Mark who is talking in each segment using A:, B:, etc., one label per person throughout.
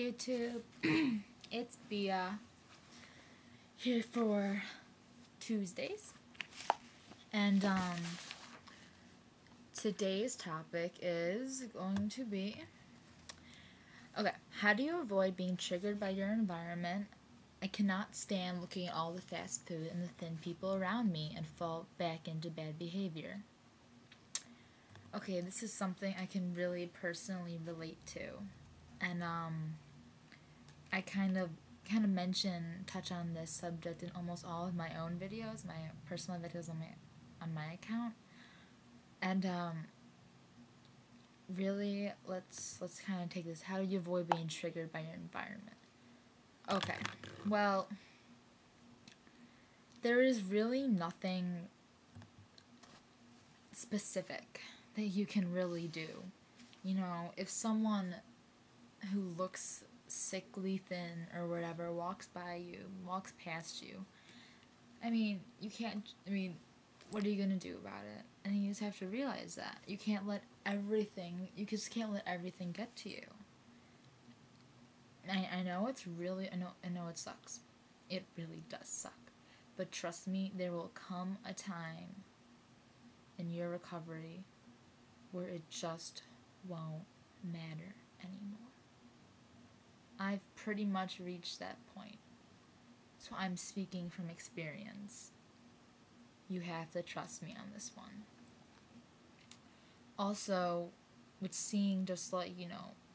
A: YouTube, it's Bia here for Tuesdays, and today's topic is going to be, okay, how do you avoid being triggered by your environment? I cannot stand looking at all the fast food and the thin people around me and fall back into bad behavior. Okay, this is something I can really personally relate to. And I kind of touch on this subject in almost all of my own videos, my personal videos on my account. And really, let's kind of take this. How do you avoid being triggered by your environment? Okay, well, there is really nothing specific that you can really do. You know, if someone who looks sickly thin or whatever walks past you, what are you gonna do about it? And you just have to realize that you just can't let everything get to you. I know it sucks. It really does suck. But trust me, there will come a time in your recovery where it just won't matter anymore. I've pretty much reached that point. So I'm speaking from experience. You have to trust me on this one. Also, with seeing just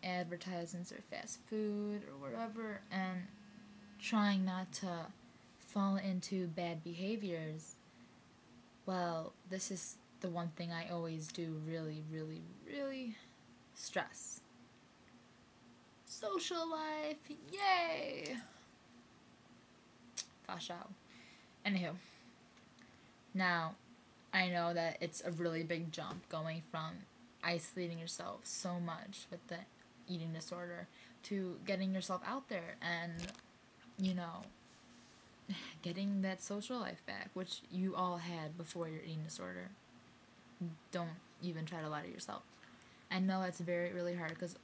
A: advertisements or fast food or whatever, and trying not to fall into bad behaviors, well, this is the one thing I always do really, really, really stress. Social life, yay! Gosh out. Anywho, now, I know that it's a really big jump going from isolating yourself so much with the eating disorder to getting yourself out there and, getting that social life back, which you all had before your eating disorder. Don't even try to lie to yourself. I know it's really hard because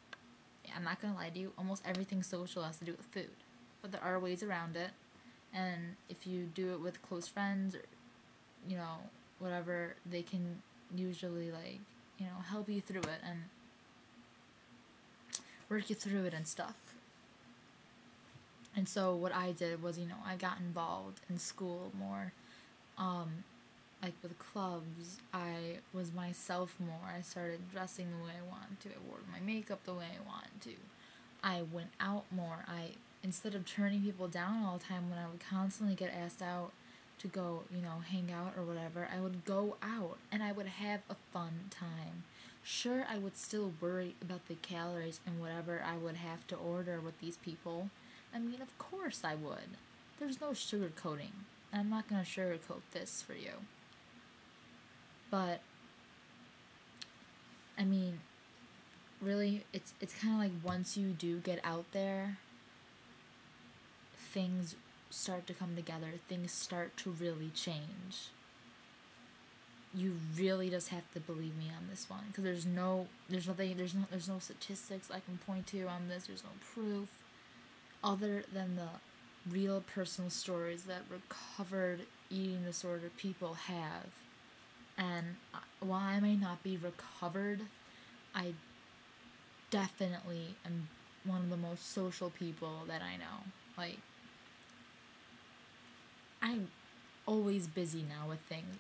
A: I'm not going to lie to you, almost everything social has to do with food. But there are ways around it, and if you do it with close friends or, whatever, they can usually, help you through it and work you through it and stuff. And so what I did was, I got involved in school more, with clubs. I was myself more. I started dressing the way I wanted to. I wore my makeup the way I wanted to. I went out more. Instead of turning people down all the time when I would constantly get asked out to go, hang out or whatever, I would go out and I would have a fun time. Sure, I would still worry about the calories and whatever I would have to order with these people. Of course I would. There's no sugarcoating. I'm not going to sugarcoat this for you. But, really, it's kind of like once you do get out there, things start to come together. Things start to really change. You really just have to believe me on this one, because there's no statistics I can point to on this. There's no proof other than the real personal stories that recovered eating disorder people have. And while I may not be recovered, I definitely am one of the most social people that I know. I'm always busy now with things.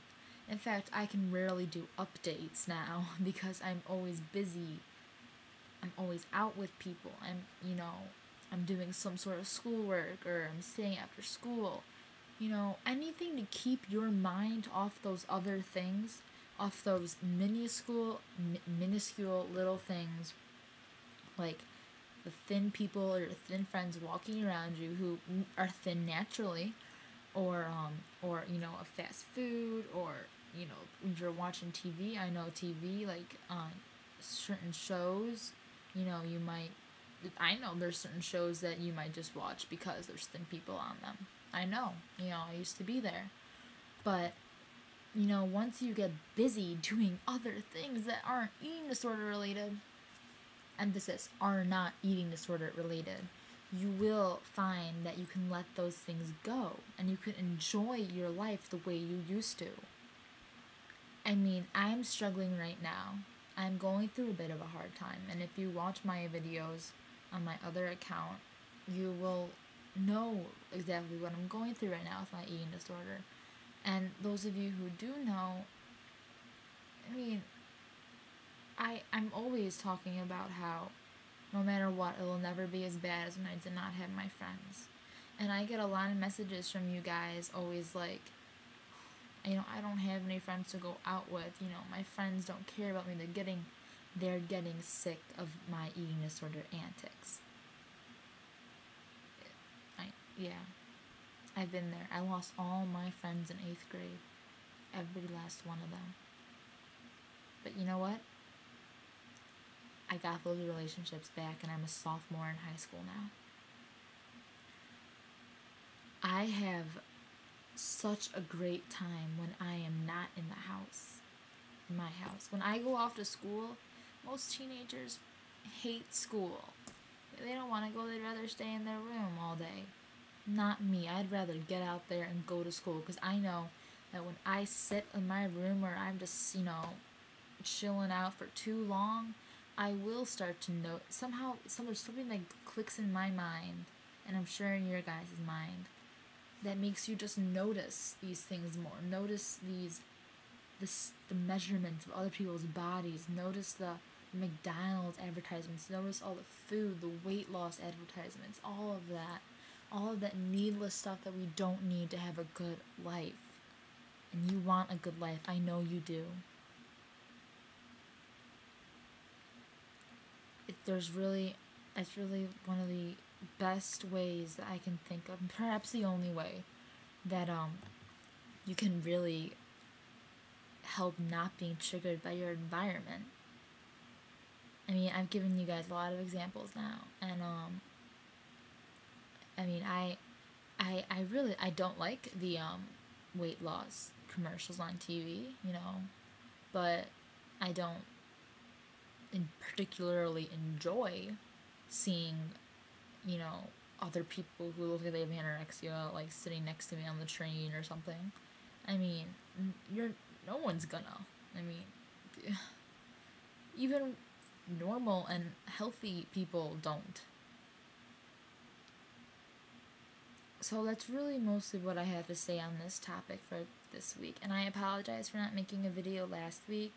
A: In fact, I can rarely do updates now because I'm always busy. I'm always out with people. I'm doing some sort of schoolwork, or I'm staying after school. Anything to keep your mind off those other things, off those minuscule little things, like the thin people or thin friends walking around you who are thin naturally, or a fast food, or when you're watching TV. I know TV, on certain shows, I know there's certain shows that you might just watch because there's thin people on them. I know, I used to be there. But, once you get busy doing other things that aren't eating disorder related, emphasis, are not eating disorder related, you will find that you can let those things go and you can enjoy your life the way you used to. I mean, I'm struggling right now. I'm going through a bit of a hard time, and if you watch my videos on my other account, you will know exactly what I'm going through right now with my eating disorder. And those of you who do know, I mean, I'm always talking about how no matter what, it will never be as bad as when I did not have my friends. And I get a lot of messages from you guys always like, I don't have any friends to go out with. My friends don't care about me. They're getting sick of my eating disorder antics. Yeah, I've been there. I lost all my friends in 8th grade. Every last one of them. But you know what? I got those relationships back, and I'm a sophomore in high school now. I have such a great time when I am not in my house. When I go off to school, most teenagers hate school. They don't want to go, they'd rather stay in their room all day. Not me. I'd rather get out there and go to school, because I know that when I sit in my room or I'm just, chilling out for too long, I will start to know somehow something that clicks in my mind, and I'm sure in your guys' mind, that makes you just notice these things more. Notice the measurements of other people's bodies. Notice the McDonald's advertisements. Notice all the food, the weight loss advertisements, all of that needless stuff that we don't need to have a good life. And you want a good life. I know you do. It's really one of the best ways that I can think of, perhaps the only way that you can really help not being triggered by your environment. I mean, I've given you guys a lot of examples now, and I mean, I don't like the weight loss commercials on TV, but I don't particularly enjoy seeing, other people who look like they have anorexia, like, sitting next to me on the train or something. I mean, no one's gonna. I mean, even normal and healthy people don't. So that's really mostly what I have to say on this topic for this week. And I apologize for not making a video last week.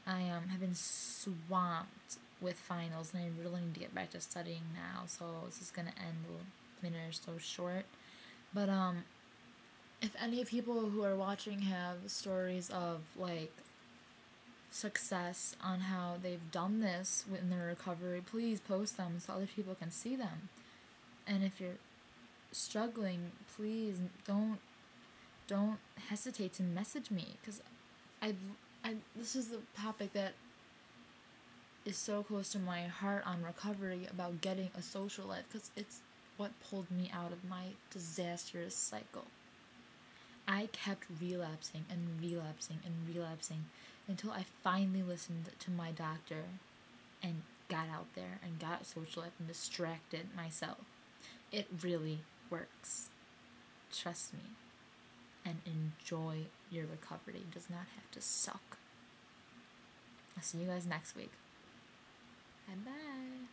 A: I have been swamped with finals, and I really need to get back to studying now, so this is going to end a minute or so short. But if any people who are watching have stories of, like, success on how they've done this in their recovery, please post them so other people can see them. And if you're struggling, please don't hesitate to message me, because this is the topic that is so close to my heart on recovery, about getting a social life, because it's what pulled me out of my disastrous cycle. I kept relapsing and relapsing and relapsing until I finally listened to my doctor and got out there and got a social life and distracted myself. It really works. Trust me. And enjoy your recovery. It does not have to suck. I'll see you guys next week. Bye-bye.